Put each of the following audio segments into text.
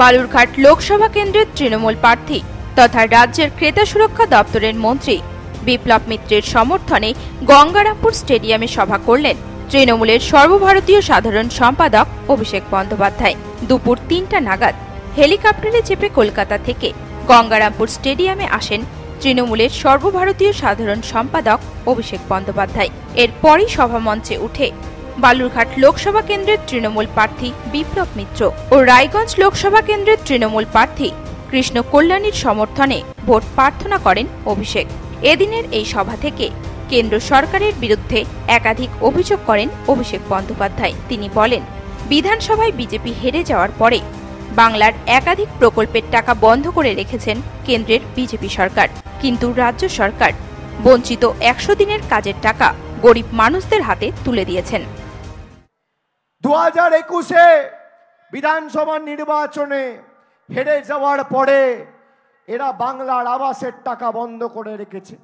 বালুরঘাট লোকসভা কেন্দ্রের তৃণমূল প্রার্থী তথা রাজ্যের ক্রেতা সুরক্ষা দপ্তরের মন্ত্রী বিপ্লব মিত্রের সমর্থনে গঙ্গারামপুর স্টেডিয়ামে সভা করলেন তৃণমূলের সর্বভারতীয় সাধারণ সম্পাদক অভিষেক বন্দ্যোপাধ্যায়। দুপুর ৩টা নাগাদ হেলিকপ্টারে চেপে কলকাতা থেকে গঙ্গারামপুর স্টেডিয়ামে আসেন তৃণমূলের সর্বভারতীয় সাধারণ সম্পাদক অভিষেক বন্দ্যোপাধ্যায়। এরপরই সভামঞ্চে উঠে বালুরঘাট লোকসভা কেন্দ্রের তৃণমূল প্রার্থী বিপ্লব মিত্র ও রায়গঞ্জ লোকসভা কেন্দ্রের তৃণমূল প্রার্থী কৃষ্ণ কল্যাণীর সমর্থনে ভোট প্রার্থনা করেন অভিষেক। এদিনের এই সভা থেকে কেন্দ্র সরকারের বিরুদ্ধে একাধিক অভিযোগ করেন অভিষেক বন্দ্যোপাধ্যায়। তিনি বলেন, বিধানসভায় বিজেপি হেরে যাওয়ার পরে বাংলার একাধিক প্রকল্পের টাকা বন্ধ করে রেখেছেন কেন্দ্রের বিজেপি সরকার, কিন্তু রাজ্য সরকার বঞ্চিত ১০০ দিনের কাজের টাকা গরিব মানুষদের হাতে তুলে দিয়েছেন। 2021-এ বিধানসভা নির্বাচনে হেরে যাওয়ার পরে এরা বাংলার আবাসের টাকা বন্ধ করে রেখেছে,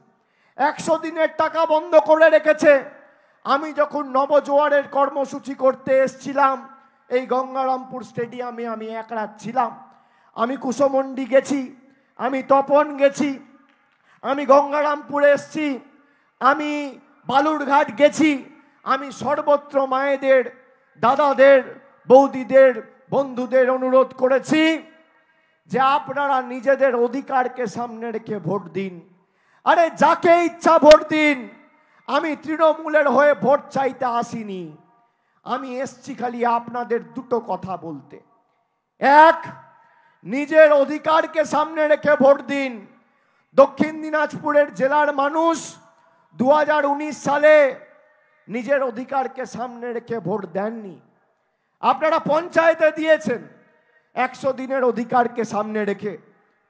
১০০ দিনের টাকা বন্ধ করে রেখেছে। আমি যখন নবজোয়ারের কর্মসূচি করতে এসছিলাম এই গঙ্গারামপুর স্টেডিয়ামে, আমি এক রাত ছিলাম। আমি কুশমন্ডি গেছি, আমি তপন গেছি, আমি গঙ্গারামপুরে এসছি, আমি বালুরঘাট গেছি। আমি সর্বত্র মায়েদের, দাদাদের, বৌদিদের, বন্ধুদের অনুরোধ করেছি যে আপনারা নিজেদের অধিকারকে সামনে রেখে ভোট দিন। আরে যাকে ইচ্ছা ভোট দিন। আমি তৃণমূলের হয়ে ভোট চাইতে আসিনি, আমি এসছি খালি আপনাদের দুটো কথা বলতে। এক, নিজের অধিকারকে সামনে রেখে ভোট দিন। দক্ষিণ দিনাজপুরের জেলার মানুষ 2019 সালে নিজের অধিকারকে সামনে রেখে ভোট দেননি। আপনারা পঞ্চায়েতে দিয়েছেন ১০০ দিনের অধিকারকে সামনে রেখে।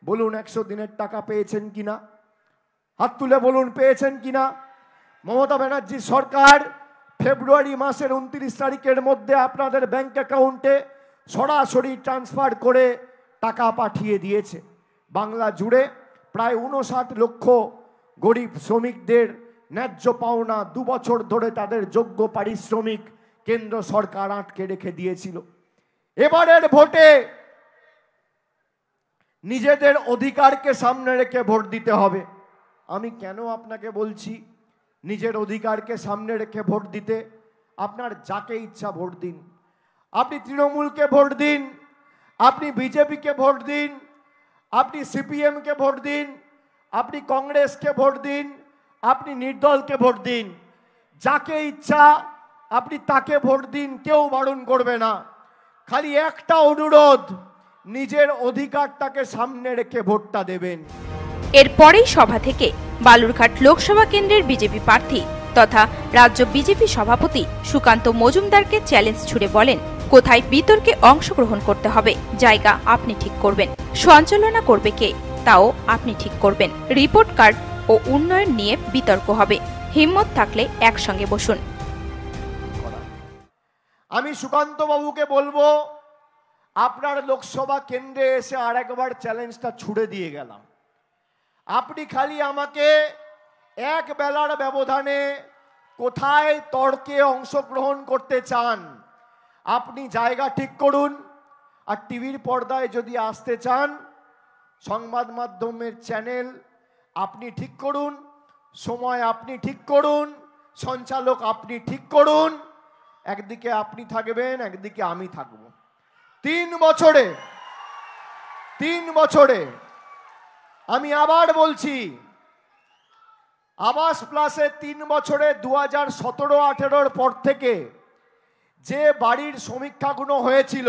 বলুন ১০০ দিনের টাকা পেয়েছেন কিনা? হাত তুলে বলুন পেয়েছেন কিনা? মমতা ব্যানার্জির সরকার ফেব্রুয়ারি মাসের 29 তারিখের মধ্যে আপনাদের ব্যাংক অ্যাকাউন্টে সরাসরি ট্রান্সফার করে টাকা পাঠিয়ে দিয়েছে। বাংলা জুড়ে প্রায় 59 লক্ষ গরিব শ্রমিকদের ন্যায্য পাওনা 2 বছর ধরে তাদের যোগ্য পারিশ্রমিক কেন্দ্র সরকার আটকে রেখে দিয়েছিল। এবারের ভোটে নিজেদের অধিকারকে সামনে রেখে ভোট দিতে হবে। আমি কেন আপনাকে বলছি নিজের অধিকারকে সামনে রেখে ভোট দিতে? আপনার যাকে ইচ্ছা ভোট দিন। আপনি তৃণমূলকে ভোট দিন, আপনি বিজেপিকে ভোট দিন, আপনি সিপিএমকে ভোট দিন, আপনি কংগ্রেসকে ভোট দিন, আপনি নির্দলকে ভোট দিন। যাকে ইচ্ছা আপনি তাকে ভোট দিন, কেউ বারণ করবে না। খালি একটা অনুরোধ, নিজের অধিকারটাকে সামনে রেখে ভোটটা দেবেন। এরপরেই সভা থেকে বালুরঘাট লোকসভা কেন্দ্রের বিজেপি প্রার্থী তথা রাজ্য বিজেপি সভাপতি সুকান্ত মজুমদারকে চ্যালেঞ্জ ছুড়ে বলেন, কোথায় বিতর্কে অংশগ্রহণ করতে হবে জায়গা আপনি ঠিক করবেন, সঞ্চালনা করবে কে তাও আপনি ঠিক করবেন, রিপোর্ট কার্ড ও উন্নয়ন নিয়ে বিতর্ক হবে, হিম্মত থাকলে একসঙ্গে বসুন। আমি সুকান্ত বাবুকে বলবো, আপনার লোকসভা কেন্দ্রে এসে আরেকবার চ্যালেঞ্জটা ছুড়ে দিয়ে গেলাম। আপনি খালি আমাকে এক বেলার ব্যবধানে কোথায় তর্কে অংশগ্রহণ করতে চান আপনি জায়গা ঠিক করুন। আর টিভির পর্দায় যদি আসতে চান, সংবাদ মাধ্যমের চ্যানেল আপনি ঠিক করুন, সময় আপনি ঠিক করুন, সঞ্চালক আপনি ঠিক করুন। একদিকে আপনি থাকবেন, একদিকে আমি থাকব। 3 বছরে আমি আবার বলছি, আবাস প্লাসে 3 বছরে 2017-18 পর থেকে যে বাড়ির সমীক্ষাগুলো হয়েছিল,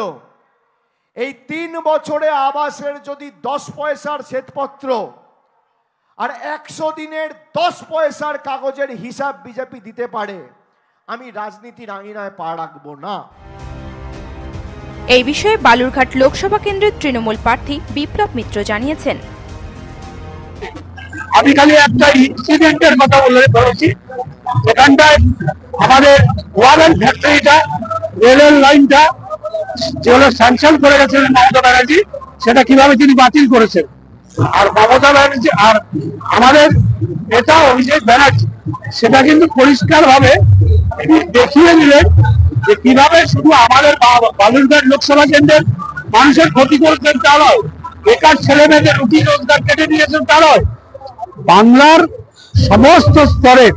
এই 3 বছরে আবাসের যদি 10 পয়সার শ্বেতপত্র আর 100 দিনের 10 পয়সার কাগজের হিসাব বিজেপি দিতে পারে, আমি রাজনীতির আঙিনায় পা রাখবো না। এই বিষয়ে বালুরঘাট লোকসভা কেন্দ্রের তৃণমূল প্রার্থী বিপ্লব মিত্র জানিয়েছেন, আমি খালি একটা ইনসিডেন্টের কথা বলেছি। এখানটায় আমাদের ওয়ারেন ফ্যাক্টরিটা, রেলের লাইনটা যেগুলো স্যাংশন করে গেছিলেন মমতা ব্যানার্জি, সেটা কিভাবে তিনি বাতিল করেছেন। আর মমতা ব্যানার্জি আর আমাদের নেতা অভিষেক ব্যানার্জি সেটা কিন্তু পরিষ্কার ভাবে দেখিয়ে দিলেন যে কিভাবে শুধু আমাদের বালুরঘাট লোকসভা কেন্দ্রের মানুষের ক্ষতি করেছেন তা নয়, বেকার ছেলে মেয়েদের রুটি রোজগার কেটে নিয়েছেন তা নয়, বাংলার সমস্ত স্তরের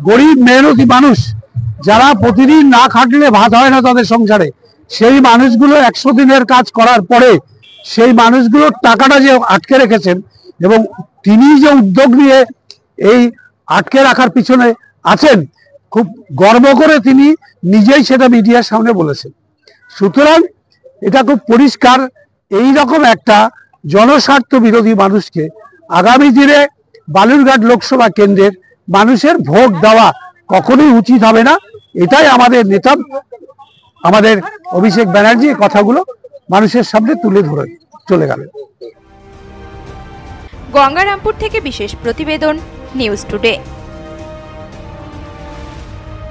গরিব মেহনতি মানুষ যারা প্রতিদিন না খাটলে ভাত হয় না তাদের সংসারে, সেই মানুষগুলো 100 দিনের কাজ করার পরে সেই মানুষগুলোর টাকাটা যে আটকে রেখেছেন, এবং তিনি যে উদ্যোগ নিয়ে এই আটকে রাখার পিছনে আছেন, খুব গর্ব করে তিনি নিজেই সেটা মিডিয়ার সামনে বলেছেন। সুতরাং এটা খুব পরিষ্কার, এই রকম একটা জনস্বার্থ বিরোধী মানুষকে আগামী দিনে বালুরঘাট লোকসভা কেন্দ্রের মানুষের ভোট দেওয়া কখনোই উচিত হবে না। এটাই আমাদের নেতা, আমাদের অভিষেক ব্যানার্জি কথাগুলো মানুষের সামনে তুলে ধরে চলে গেলেন। গঙ্গারামপুর থেকে বিশেষ প্রতিবেদন, নিউজ টুডে।